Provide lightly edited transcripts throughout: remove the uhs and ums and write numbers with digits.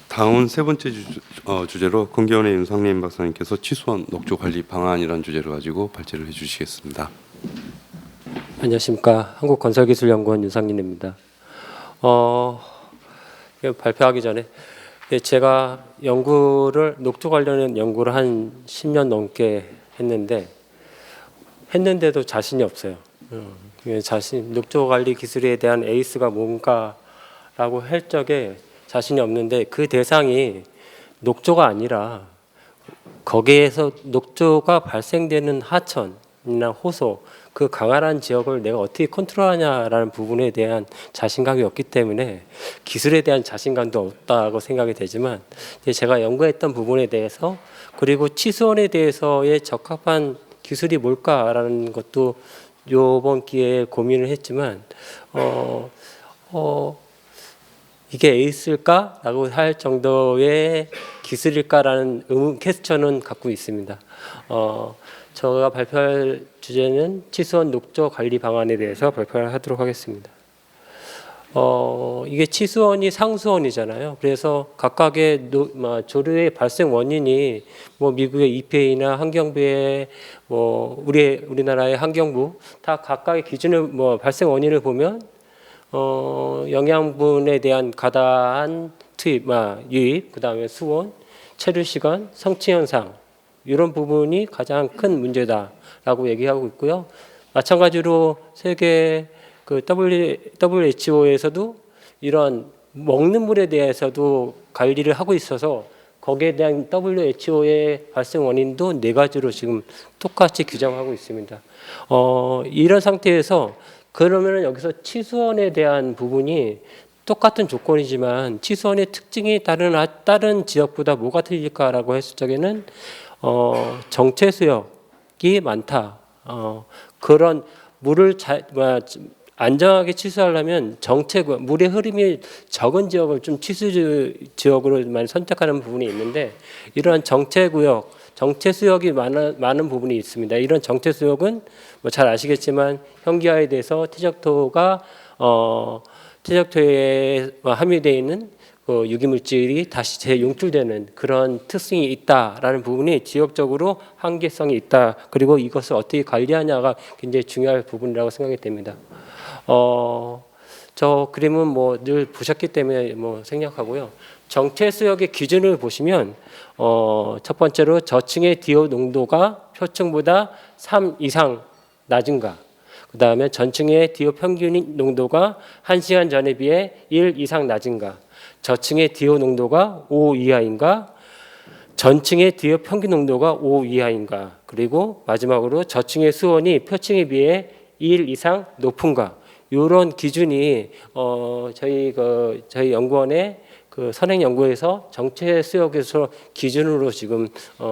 다음 세 번째 주제로 공개원의 윤상림 박사님께서 취소한 녹조 관리 방안이라는 주제를 가지고 발제를 해주시겠습니다. 안녕하십니까. 한국건설기술연구원 윤상림입니다. 발표하기 전에 제가 녹조 관련된 연구를 한 10년 넘게 했는데도 자신이 없어요. 녹조 관리 기술에 대한 에이스가 뭔가라고 할 적에 자신이 없는데, 그 대상이 녹조가 아니라 거기에서 녹조가 발생되는 하천이나 호소, 그 강활한 지역을 내가 어떻게 컨트롤하냐라는 부분에 대한 자신감이 없기 때문에 기술에 대한 자신감도 없다고 생각이 되지만, 제가 연구했던 부분에 대해서, 그리고 치수원에 대해서의 적합한 기술이 뭘까라는 것도 이번 기회에 고민을 했지만 이게 에이스일까라고 할 정도의 기술일까라는 퀘스천은 갖고 있습니다. 제가 발표할 주제는 치수원 녹조 관리 방안에 대해서 발표를 하도록 하겠습니다. 이게 치수원이 상수원이잖아요. 그래서 각각의 조류의 발생 원인이 미국의 EPA나 환경부의 우리나라의 환경부 다 각각의 기준을 발생 원인을 보면 영양분에 대한 과다한 유입, 그다음에 수온, 체류 시간, 성취 현상, 이런 부분이 가장 큰 문제다라고 얘기하고 있고요. 마찬가지로 세계 WHO에서도 이런 먹는 물에 대해서도 관리를 하고 있어서 거기에 대한 WHO의 발생 원인도 4가지로 지금 똑같이 규정하고 있습니다. 이런 상태에서 그러면 여기서 치수원에 대한 부분이 똑같은 조건이지만 치수원의 특징이 다른 지역보다 뭐가 틀릴까라고 했을 적에는 정체 수역이 많다. 그런 물을 안정하게 치수하려면 물의 흐름이 적은 지역을 좀 치수 지역으로만 선택하는 부분이 있는데, 이러한 정체 수역이 많은 부분이 있습니다. 이런 정체 수역은 잘 아시겠지만 현기화에 대해서 퇴적토에 함유되어 있는 유기물질이 다시 재용출되는 그런 특성이 있다라는 부분이 지역적으로 한계성이 있다. 그리고 이것을 어떻게 관리하냐가 굉장히 중요한 부분이라고 생각이 됩니다. 저 그림은 늘 보셨기 때문에 생략하고요. 정체 수역의 기준을 보시면 첫 번째로 저층의 DO 농도가 표층보다 3 이상 낮은가, 그 다음에 전층의 DO 평균 농도가 1시간 전에 비해 1 이상 낮은가, 저층의 DO 농도가 5 이하인가, 전층의 DO 평균 농도가 5 이하인가, 그리고 마지막으로 저층의 수온이 표층에 비해 1 이상 높은가. 이런 기준이 저희 연구원의 선행 연구에서 정체 수역에서 기준으로 지금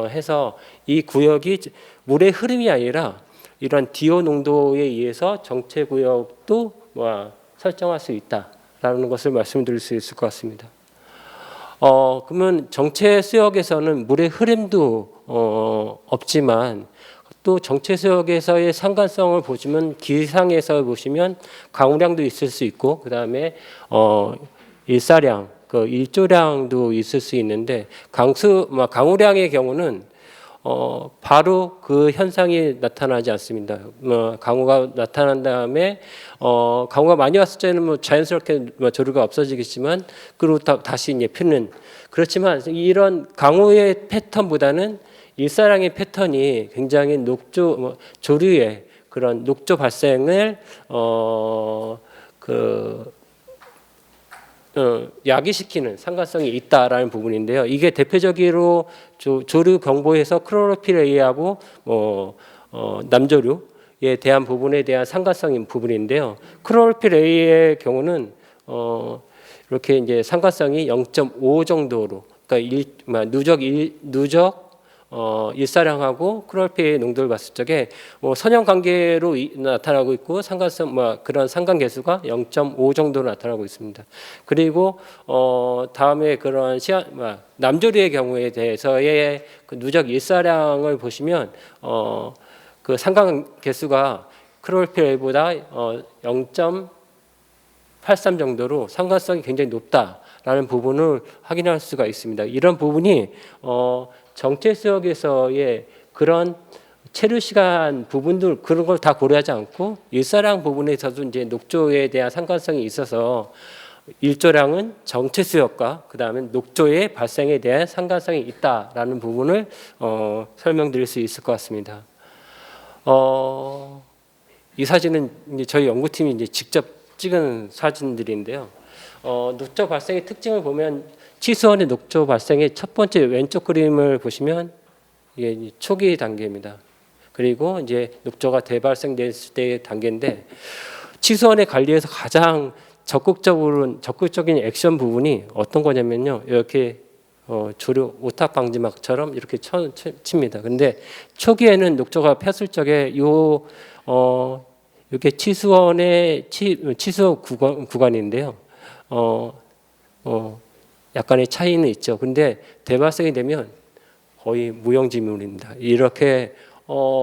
해서 이 구역이 물의 흐름이 아니라 이런 DO 농도에 의해서 정체 구역도 설정할 수 있다라는 것을 말씀드릴 수 있을 것 같습니다. 그러면 정체 수역에서는 물의 흐름도 없지만 또 정체 수역에서의 상관성을 보시면 기상에서 보시면 강우량도 있을 수 있고, 그 다음에 일사량, 일조량도 있을 수 있는데, 강우량의 경우는 바로 그 현상이 나타나지 않습니다. 강우가 나타난 다음에 강우가 많이 왔을 때는 자연스럽게 조류가 없어지겠지만 그리고 다시 이제 피는, 그렇지만 이런 강우의 패턴보다는 일사량의 패턴이 굉장히 조류의 그런 녹조 발생을 야기시키는 상관성이 있다라는 부분인데요. 이게 대표적으로 조류 경보에서 클로로필A하고 남조류에 대한 부분에 대한 상관성인 부분인데요. 클로로필A의 경우는 이렇게 이제 상관성이 0.5 정도로, 그러니까 누적 일사량하고 클로로필 농도를 봤을 적에 선형 관계로 나타나고 있고, 상관성 그런 상관계수가 0.5 정도로 나타나고 있습니다. 그리고 다음에 그런 남조류의 경우에 대해서의 그 누적 일사량을 보시면 그 상관계수가 클로로필보다 0.8 83 정도로 상관성이 굉장히 높다라는 부분을 확인할 수가 있습니다. 이런 부분이 정체수역에서의 그런 체류 시간 부분들 그런 걸 다 고려하지 않고 일사량 부분에서도 이제 녹조에 대한 상관성이 있어서 일조량은 정체수역과 그다음에 녹조의 발생에 대한 상관성이 있다라는 부분을 설명드릴 수 있을 것 같습니다. 이 사진은 이제 저희 연구팀이 이제 직접 찍은 사진들인데요. 녹조 발생의 특징을 보면 치수원의 녹조 발생의 첫 번째 왼쪽 그림을 보시면 이게 초기 단계입니다. 그리고 이제 녹조가 대발생됐을 때의 단계인데 치수원의 관리에서 가장 적극적인 액션 부분이 어떤 거냐면요. 이렇게 조류 오탑 방지막처럼 이렇게 칩니다. 근데 초기에는 녹조가 폈을 적에 이렇게 치수원의 치수 구간인데요. 약간의 차이는 있죠. 근데 대발생이 되면 거의 무용지물입니다. 이렇게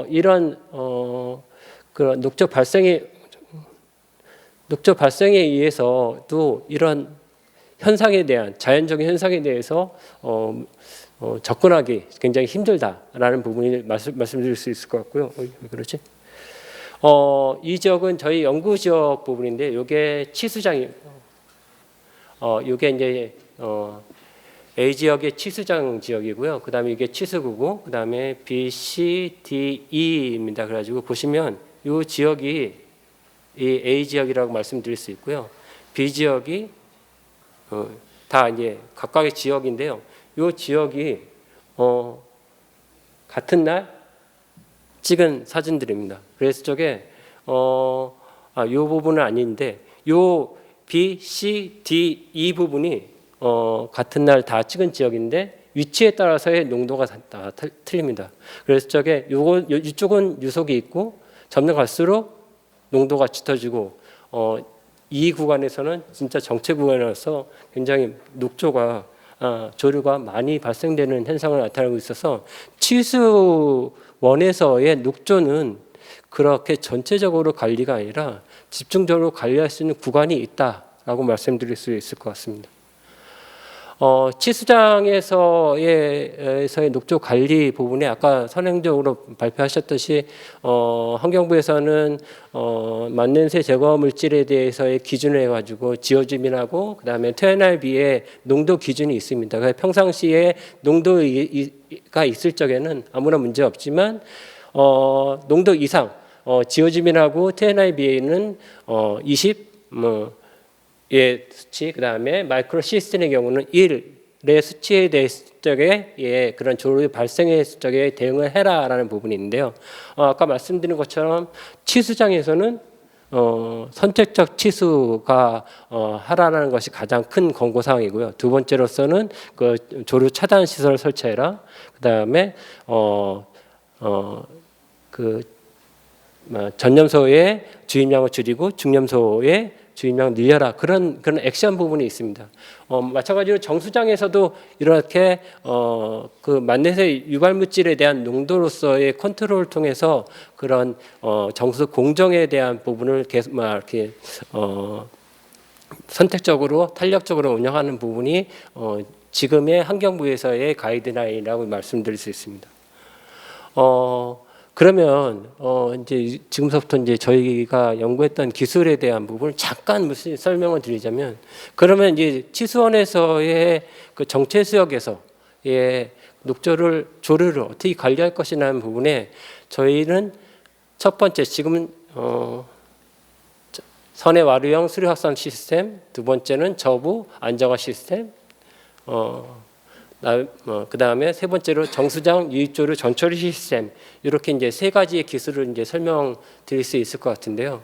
이런 그런 녹조 발생에 의해서도 이런 현상에 대한 자연적인 현상에 대해서 접근하기 굉장히 힘들다라는 부분을 말씀드릴 수 있을 것 같고요. 그렇지? 이 지역은 저희 연구 지역 부분인데 이게 치수장이 이게 이제 A 지역의 치수장 지역이고요. 그다음에 이게 치수구고 그다음에 B, C, D, E입니다. 그래가지고 보시면 이 지역이 이 A 지역이라고 말씀드릴 수 있고요. B 지역이 다 이제 각각의 지역인데요. 이 지역이 같은 날 찍은 사진들입니다. 그래서 저게 이 부분은 아닌데 이 B, C, D, E 부분이 같은 날 다 찍은 지역인데 위치에 따라서의 농도가 다 틀립니다. 그래서 저게 이쪽은 유속이 있고 점점 갈수록 농도가 짙어지고 이 구간에서는 진짜 정체 구간이라서 굉장히 녹조가 조류가 많이 발생되는 현상을 나타내고 있어서 치수원에서의 녹조는 그렇게 전체적으로 관리가 아니라 집중적으로 관리할 수 있는 구간이 있다라고 말씀드릴 수 있을 것 같습니다. 치수장에서의 녹조 관리 부분에 아까 선행적으로 발표하셨듯이 환경부에서는 만냄새 제거 물질에 대해서의 기준을 해가지고 지오주민하고 그다음에 TNRB의 농도 기준이 있습니다. 그래서 평상시에 농도가 있을 적에는 아무런 문제 없지만 농도 이상 지오주민하고 TNRB에는 20 의 수치, 그 다음에 마이크로 시스템의 경우는 1의 수치에 대했을 적에 그런 조류 발생했을 적에 대응을 해라라는 부분이 있는데요. 아까 말씀드린 것처럼 치수장에서는 선택적 치수가 하라는 것이 가장 큰 권고 사항이고요. 두 번째로서는 그 조류 차단 시설 설치해라. 그 다음에 그 전염소의 주입량을 줄이고 중염소의 주입량 늘려라 그런 액션 부분이 있습니다. 마찬가지로 정수장에서도 이렇게 그 만냄새 유발 물질에 대한 농도로서의 컨트롤을 통해서 그런 정수 공정에 대한 부분을 계속 이렇게 선택적으로 탄력적으로 운영하는 부분이 지금의 환경부에서의 가이드라인이라고 말씀드릴 수 있습니다. 그러면 이제 지금서부터 이제 저희가 연구했던 기술에 대한 부분을 잠깐 무슨 설명을 드리자면, 그러면 이제 치수원에서의 그 정체수역에서의 조류를 어떻게 관리할 것이라는 부분에 저희는 첫 번째 지금은 선의 와류형 수류 확산 시스템, 두 번째는 저부 안정화 시스템, 그 다음에 세 번째로 정수장 유입조류 전처리 시스템, 이렇게 이제 세 가지의 기술을 이제 설명드릴 수 있을 것 같은데요.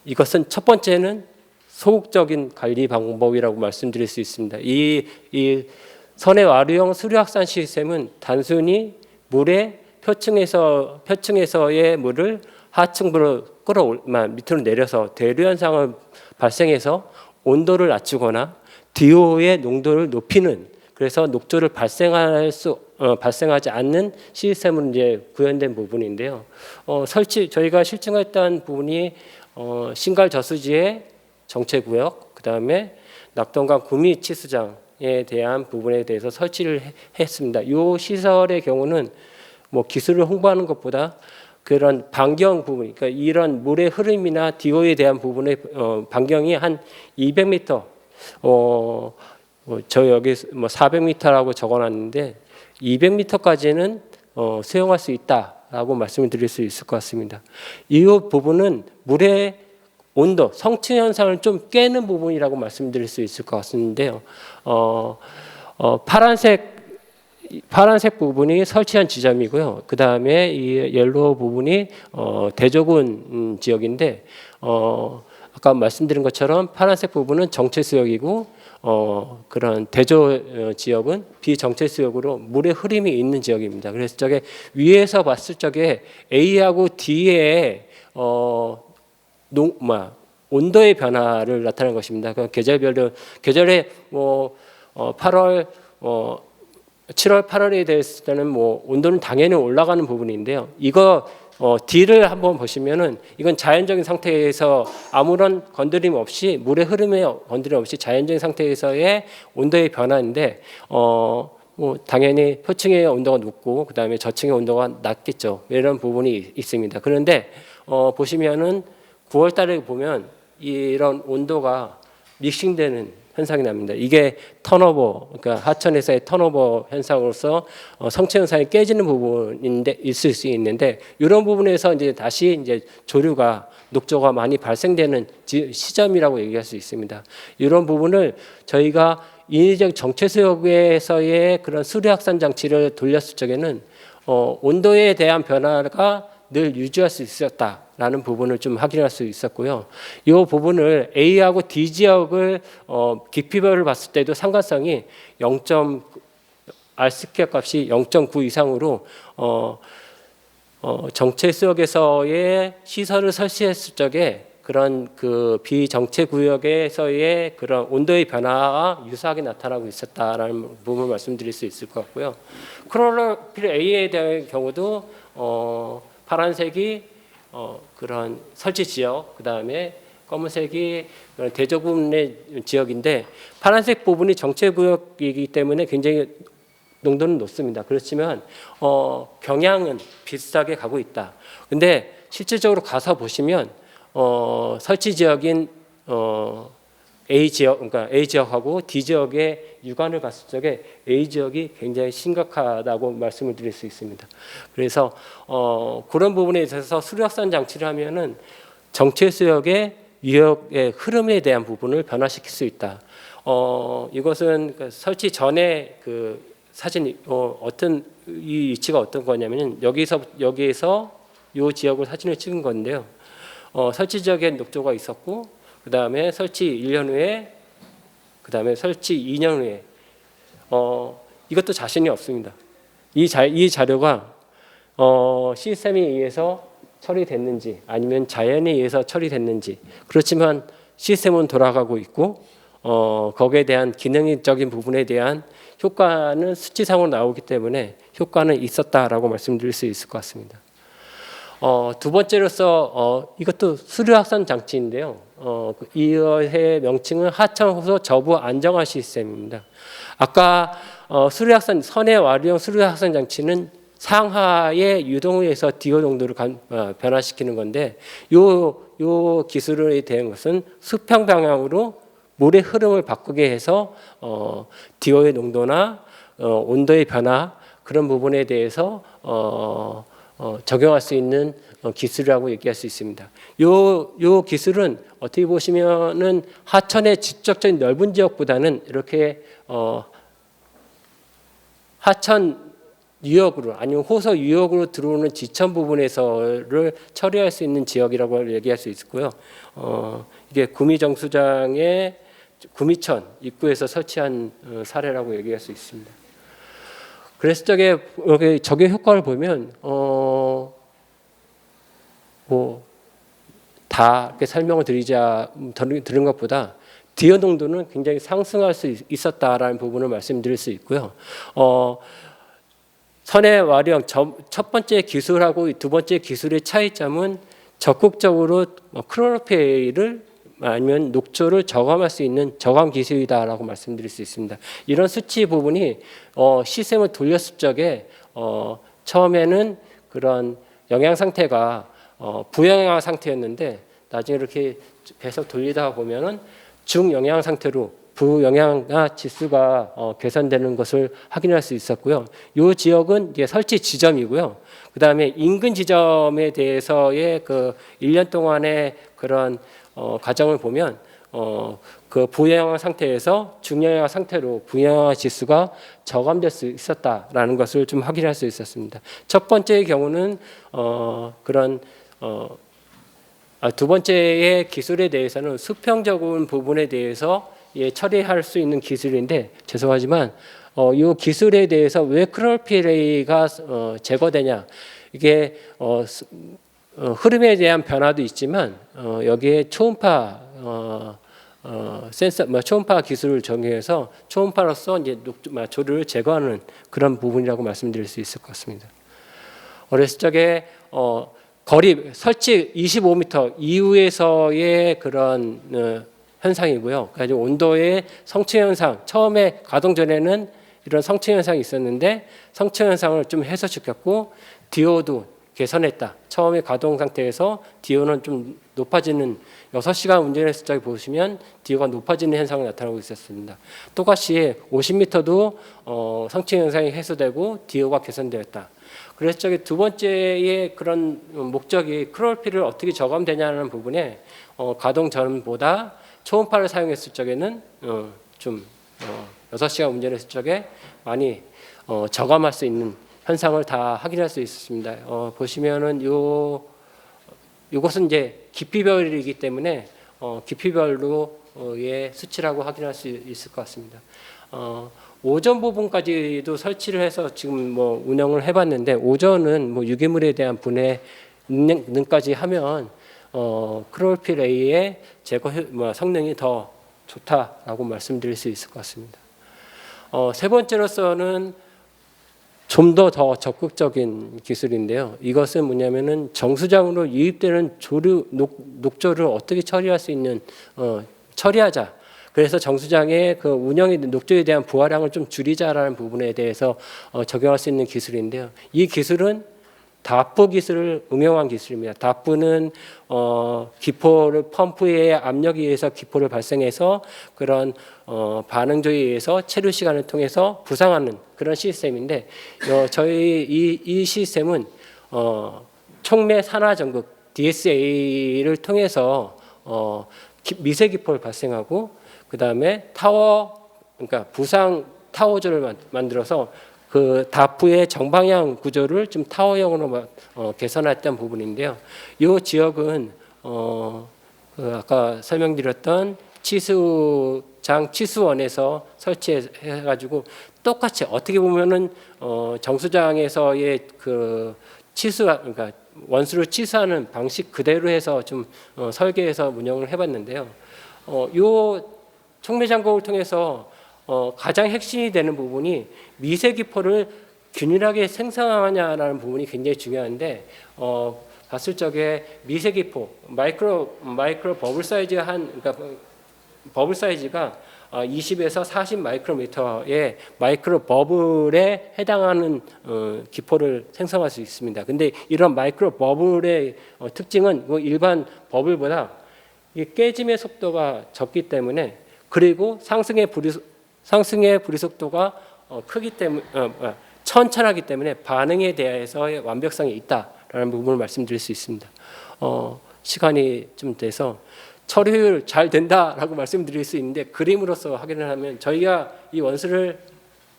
이것은 첫 번째는 소극적인 관리 방법이라고 말씀드릴 수 있습니다. 이 선의 와류형 수류 확산 시스템은 단순히 물의 표층에서의 물을 하층부로 밑으로 내려서 대류 현상을 발생해서 온도를 낮추거나 DO의 농도를 높이는, 그래서 녹조를 발생하지 않는 시스템으로 이제 구현된 부분인데요. 저희가 실증했던 부분이 신갈 저수지의 정체구역, 그다음에 낙동강 구미치수장에 대한 부분에 대해서 설치를 했습니다. 이 시설의 경우는 뭐 기술을 홍보하는 것보다 그런 반경 부분, 그러니까 이런 물의 흐름이나 DO에 대한 부분의 반경이 한 200m, 저 여기 뭐 400m라고 적어놨는데 200m까지는 수용할 수 있다라고 말씀을 드릴 수 있을 것 같습니다. 이 부분은 물의 온도, 성층 현상을 좀 깨는 부분이라고 말씀드릴 수 있을 것 같은데요. 파란색 부분이 설치한 지점이고요. 그 다음에 이 옐로우 부분이 대조군 지역인데 아까 말씀드린 것처럼 파란색 부분은 정체수역이고 그런 대조 지역은 비정체수역으로 물의 흐름이 있는 지역입니다. 그래서 저게 위에서 봤을 적에 A하고 D의 온도의 변화를 나타내는 것입니다. 그 계절별로 계절에 8월 7월 8월에 대했을 때는 뭐 온도는 당연히 올라가는 부분인데요. 이거 D를 한번 보시면은 이건 자연적인 상태에서 아무런 건드림 없이 물의 흐름에 건드림 없이 자연적인 상태에서의 온도의 변화인데 뭐 당연히 표층의 온도가 높고 그다음에 저층의 온도가 낮겠죠. 이런 부분이 있습니다. 그런데 보시면은 9월 달에 보면 이런 온도가 믹싱되는 현상이 납니다. 이게 턴오버, 그러니까 하천에서의 턴오버 현상으로서 성체 현상이 깨지는 부분인데 있을 수 있는데 이런 부분에서 이제 다시 이제 조류가 녹조가 많이 발생되는 시점이라고 얘기할 수 있습니다. 이런 부분을 저희가 인위적 정체수역에서의 그런 수리확산 장치를 돌렸을 적에는 온도에 대한 변화가 늘 유지할 수 있었다라는 부분을 좀 확인할 수 있었고요. 이 부분을 A하고 D 지역을 깊이별을 봤을 때도 상관성이 R 스퀘어 값이 0.9 이상으로 정체수역에서의 시설을 설치했을 적에 그런 그 비정체 구역에서의 그런 온도의 변화가 유사하게 나타나고 있었다라는 부분을 말씀드릴 수 있을 것 같고요. 크로로필 A에 대한 경우도 파란색이 그런 설치 지역, 그 다음에 검은색이 대조군의 지역인데 파란색 부분이 정체구역이기 때문에 굉장히 농도는 높습니다. 그렇지만 경향은 비슷하게 가고 있다. 근데 실질적으로 가서 보시면 설치 지역인 A 지역, 그러니까 A 지역하고 D 지역의 육안을 봤을 적에 A 지역이 굉장히 심각하다고 말씀을 드릴 수 있습니다. 그래서 그런 부분에 있어서 수리확산 장치를 하면은 정체수역의 유역의 흐름에 대한 부분을 변화시킬 수 있다. 이것은 그 설치 전에 그 사진 어떤 이 위치가 어떤 거냐면은 여기에서 이 지역을 사진을 찍은 건데요. 설치 지역에 녹조가 있었고. 그 다음에 설치 1년 후에, 그 다음에 설치 2년 후에, 이것도 자신이 없습니다. 이 자료가 시스템에 의해서 처리됐는지 아니면 자연에 의해서 처리됐는지 그렇지만 시스템은 돌아가고 있고 거기에 대한 기능적인 부분에 대한 효과는 수치상으로 나오기 때문에 효과는 있었다라고 말씀드릴 수 있을 것 같습니다. 두 번째로서 이것도 수리확산 장치인데요. 이의 명칭은 하천호소 저부 안정화 시스템입니다. 아까 수리확산 선의 와류형 수리확산 장치는 상하의 유동에서 DO 농도를 변화시키는 건데 요 기술에 대한 것은 수평 방향으로 물의 흐름을 바꾸게 해서 DO의 농도나 온도의 변화 그런 부분에 대해서 적용할 수 있는 기술이라고 얘기할 수 있습니다. 요 기술은 어떻게 보시면은 하천의 직접적인 넓은 지역보다는 이렇게 하천 유역으로 아니면 호서 유역으로 들어오는 지천 부분에서를 처리할 수 있는 지역이라고 얘기할 수 있고요. 이게 구미정수장의 구미천 입구에서 설치한 사례라고 얘기할 수 있습니다. 그래서 저게 여기 적용 효과를 보면 다 이렇게 설명을 들은 것보다 DO 농도는 굉장히 상승할 수 있었다라는 부분을 말씀드릴 수 있고요. 선의 와류형 첫 번째 기술하고 두 번째 기술의 차이점은 적극적으로 크로노페이를 아니면 녹조를 저감할 수 있는 저감 기술이다라고 말씀드릴 수 있습니다. 이런 수치 부분이 시스템을 돌렸을 적에 처음에는 그런 영양 상태가 부영양 상태였는데 나중에 이렇게 계속 돌리다 보면은 중영양 상태로 부영양화 지수가 개선되는 것을 확인할 수 있었고요. 이 지역은 이제 설치 지점이고요. 그 다음에 인근 지점에 대해서의 그 1년 동안의 그런 과정을 보면 그 부영양화 상태에서 중영양화 상태로 부영양화 지수가 저감될 수 있었다라는 것을 좀 확인할 수 있었습니다. 첫 번째의 경우는 두 번째의 기술에 대해서는 수평적인 부분에 대해서 처리할 수 있는 기술인데 죄송하지만 이 기술에 대해서 왜 크롤피레이가 제거되냐 이게 흐름에 대한 변화도 있지만 여기에 초음파 센서 초음파 기술을 적용해서 초음파로서 이제 조류를 제거하는 그런 부분이라고 말씀드릴 수 있을 것 같습니다. 어렸을 적에 거리 설치 25m 이후에서의 그런 현상이고요. 그래서 온도의 성취 현상, 처음에 가동 전에는 이런 성취 현상이 있었는데 성취 현상을 좀 해소시켰고 DO도 개선했다. 처음에 가동 상태에서 DO는 좀 높아지는 6시간 운전했을 때 보시면 DO가 높아지는 현상이 나타나고 있었습니다. 똑같이 50m도 성취 현상이 해소되고 DO가 개선되었다. 그래서 저기 두 번째의 그런 목적이 크롤피를 어떻게 저감되냐는 부분에 가동 전보다 초음파를 사용했을 적에는 좀 6시간 운전했을 적에 많이 저감할 수 있는 현상을 다 확인할 수 있었습니다. 보시면은 이것은 이제 깊이별이기 때문에 깊이별로의 수치라고 확인할 수 있을 것 같습니다. 오전 부분까지도 설치를 해서 지금 뭐 운영을 해봤는데 오전은 뭐 유기물에 대한 분해 능까지 하면 크롤피레이의 제거 성능이 더 좋다라고 말씀드릴 수 있을 것 같습니다. 세 번째로서는 좀 더 적극적인 기술인데요. 이것은 뭐냐면은 정수장으로 유입되는 녹조를 어떻게 처리할 수 있는 처리하자. 그래서 정수장의 그 운영의 녹조에 대한 부하량을 좀 줄이자라는 부분에 대해서 적용할 수 있는 기술인데요. 이 기술은 다프 기술을 응용한 기술입니다. 다프는 기포를 펌프의 압력에 의해서 기포를 발생해서 그런 반응조에 의해서 체류 시간을 통해서 부상하는 그런 시스템인데 저희 이 시스템은 촉매 산화 전극 DSA를 통해서 미세 기포를 발생하고 그 다음에 그러니까 부상 타워조를 만들어서 그 다프의 정방향 구조를 좀 타워형으로 개선했던 부분인데요. 이 지역은 아까 설명드렸던 치수장 치수원에서 설치해가지고 똑같이 어떻게 보면은 정수장에서의 그 그러니까 원수를 치수하는 방식 그대로 해서 좀 설계해서 운영을 해봤는데요. 이 촉매 장곡을 통해서 가장 핵심이 되는 부분이 미세 기포를 균일하게 생성하냐라는 부분이 굉장히 중요한데 봤을 적에 미세 기포 마이크로 버블 사이즈가 그러니까 버블 사이즈가 20에서 40 마이크로미터의 마이크로 버블에 해당하는 기포를 생성할 수 있습니다. 근데 이런 마이크로 버블의 특징은 일반 버블보다 깨짐의 속도가 적기 때문에 그리고 상승의 불이 속도가 크기 때문에 천천하기 때문에 반응에 대해서의 완벽성이 있다라는 부분을 말씀드릴 수 있습니다. 시간이 좀 돼서 처리율 잘 된다라고 말씀드릴 수 있는데 그림으로서 확인을 하면 저희가 이 원수를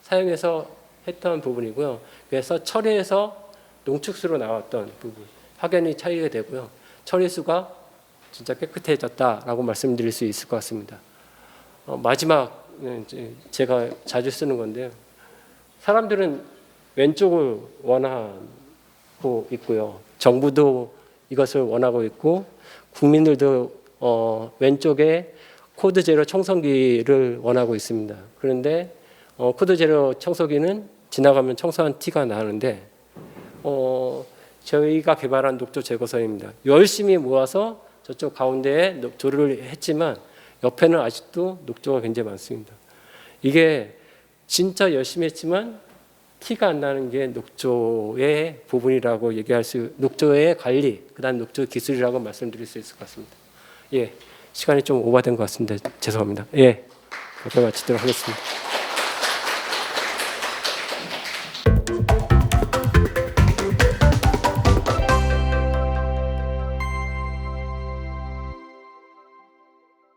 사용해서 했던 부분이고요. 그래서 처리해서 농축수로 나왔던 부분 확연히 차이가 되고요. 처리수가 진짜 깨끗해졌다라고 말씀드릴 수 있을 것 같습니다. 마지막 제가 자주 쓰는 건데요. 사람들은 왼쪽을 원하고 있고요. 정부도 이것을 원하고 있고 국민들도 왼쪽에 코드 제로 청소기를 원하고 있습니다. 그런데 코드 제로 청소기는 지나가면 청소한 티가 나는데 저희가 개발한 녹조 제거선입니다. 열심히 모아서 저쪽 가운데에 녹조를 했지만 옆에는 아직도 녹조가 굉장히 많습니다. 이게 진짜 열심히 했지만 티가 안 나는 게 녹조의 부분이라고 녹조의 관리, 그다음 녹조 기술이라고 말씀드릴 수 있을 것 같습니다. 예, 시간이 좀 오버된 것 같습니다. 죄송합니다. 예, 발표 마치도록 하겠습니다.